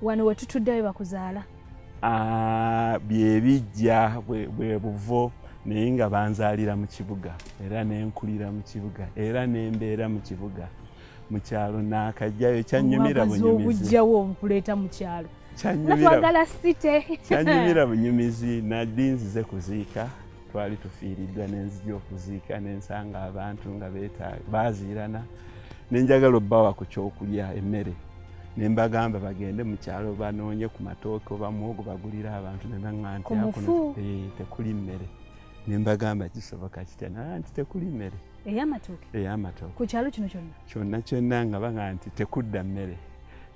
Wano wetutuddeyo bakuzaala? Bye bijja bwe buvo naye nga banzaalira mu kibuga era nenkulira mu kibuga era nembeera mu kibuga. Mu kyalo naakajjayo kyannyumira bunyumizi. Obujjawo obukuleeta mu kyalo. Twagala site. Kyannyumira bunyumizi naddi nzize kuziika. Twali tufiiriddwa nenzija okuziika nensanga abantu nga baaziirana. Nenjagala obbawa ku kyokulya emmere. Nembagamba bagende mu kyalo banoonye ku matooke oba muwogo bagulira abantu nebaŋŋanti akuno tekuli mmere. Nembagamba kisoboka kitya nti tekuli mmere. Ey'amatooke? Ey'amatooke. Ku kyalo kino kyonna? Kyonna kyonna nga baŋŋa nti tekudda mmere.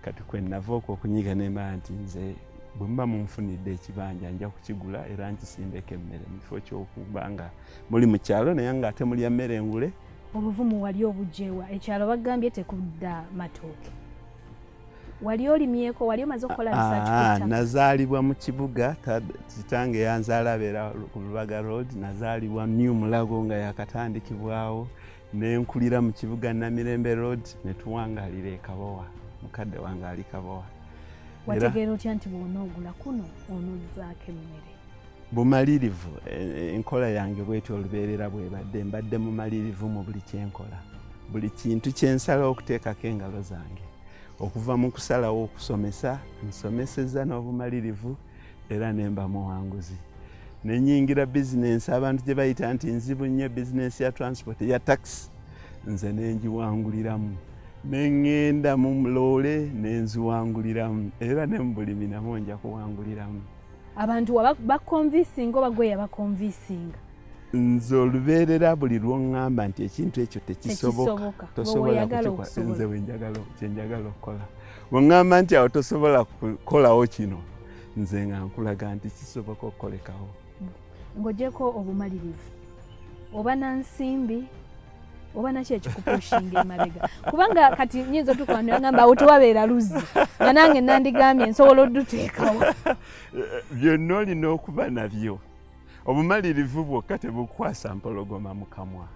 Kati kwe nava okunyiga nemba nti nze bwe muba munfunidde ekibanja nja kukigula era nkisimbeko emmere mu kifo ky'okuba nga muli mu kyalo naye nga ate mulya mmere engule. Obuvumu wali obugyewa? Ekyalo bagambye tekudda matooke. Wali olimyeko? Wali omaze okukola research ku ttaka? Nazaalibwa mu kibuga. Kitange yanzaala abeera ku Lubaga Road. Nazaalibwa New Mulago nga yakatandikibwawo. Nenkulira mu kibuga Namirembe Road ne tuwangaalira e Kabowa. Mukadde wange ali Kabowa. Wategeera otya nti bw'onoogula kuno onozzaako emmere? Bumalirivu. Enkola yange bwetyo olubeerera bwebadde. Mbadde mumalirivu mu buli kyenkola. Buli kintu kyensala okuteekako engalo zange. Okuva mu kusalawo okusomesa, nsomesezza n'obumalirivu era nemba muwanguzi. Nenyingira bizinensi abantu gye bayita nti nzibu nnyo bizinensi ya transport ya taxi. Nze nengiwanguliramu. Neŋŋenda mu loole nenziwanguliramu era ne mu bulimi namwo nja kuwanguliramu. Abantu bakonvisinga oba gwe yabakonvisinga? Nze olubeerera buli lw'oŋŋamba nti ekintu ekyo tekisoboka. Tosobola kukikola. Nze kyenjagala okukola. Bw'oŋŋamba nti awo tosobola kukolawo kino, nze nga nkulaga nti kisoboka okukolekawo. Ng'oggyeko obumalirivu oba nansimbi oba naki ekikupushinga emabega? Kubanga kati nyinza otukola ngamba awo tewabeera luzzi nga nange nandigambye nsobola odduteekawo. Byonna olina okuba nabyo. Obumalirivu bwokka tebukwasa mpologoma mu kamwa.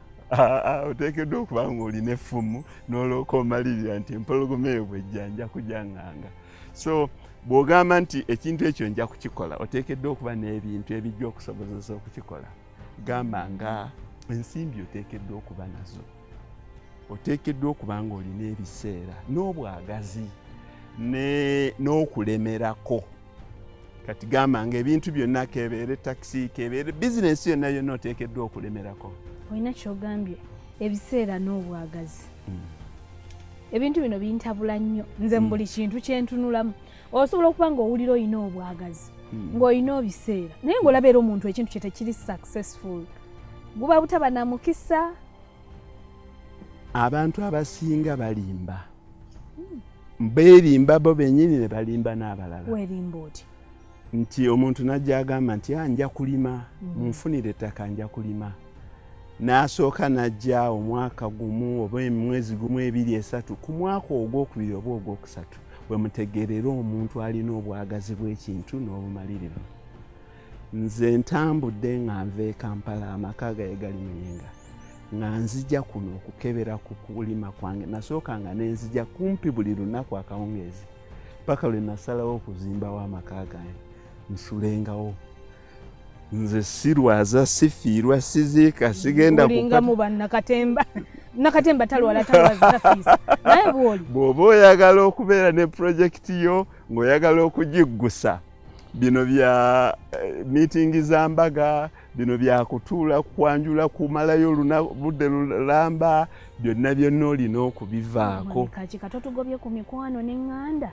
Oteekeddwa okuba ng'olina effumu n'olwoka omalirira nti empologoma eyo bw'ejja nja kujaŋŋanga. So bw'ogamba nti ekintu ekyo nja kukikola, oteekeddwa okuba n'ebintu ebijja okusobozesa okukikola. Gamba nga ensimbi oteekeddwa okuba nazo. Oteekeddwa okuba ng'olina ebiseera n'obwagazi n'okulemerako. Kati gamba nga ebintu byonna kebeere taxi kebeere bizinensi yonna yonna oteekeddwa okulemerako. Olina kyogambye ebiseera n'obwagazi. Ebintu bino bintabula nnyo nze mu buli kintu kyentunulamu. Osobola okuba ng'owulira olina obwagazi ng'olina ebiseera naye ng'olabeera omuntu ekintu kye tekiri successful. Guba butaba na mukisa. Abantu abasinga balimba. Beerimba bo bennyini ne balimba n'abalala. Weerimba oti? Nti omuntu najja agamba nti nja kulima, munfunire ettaka nja kulima. N'asooka najja omwaka gumu oba emwezi gumu ebiri esatu ku mwaka ogwokubiri oba ogwokusatu bwe mutegeerera omuntu alina obwagazi bw'ekintu n'obumalirivu. Nze ntambudde nga nva e Kampala amaka gaye gali Muyinga nga nzija kuno okukebera ku kulima kwange. Nasooka nga nenzija kumpi buli lunaku akawungeezi paka lwe nasalawo okuzimbawo amaka gange nsulengawo. Nze sirwaza sifiirwa siziika sigenda kulinga mu bannakatemba. Nakatemba talwala tafiisa naye bw'oli bw'oba oyagala okubeera ne pulojekiti yo ng'oyagala okugiggusa. Bino bya meeting za mbaga, bino bya kutuula kwanjula kumalayo budde lulamba, byonna olina okubivaako. Kaki katotugobye ku mikwano n'eŋŋanda?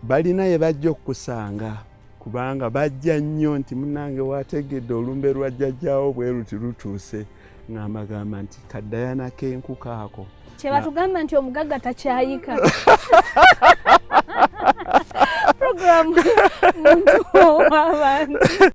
Balina ye bajja okukusanga kubanga bajja nnyo nti munnange wategedde olumbe lwa jjajjaawo bwe luti lutuuse. Ng'amagamba nti kaddayana k'enkuka ako. Kye batugamba nti omugagga takyayika. Program muntu w'abantu.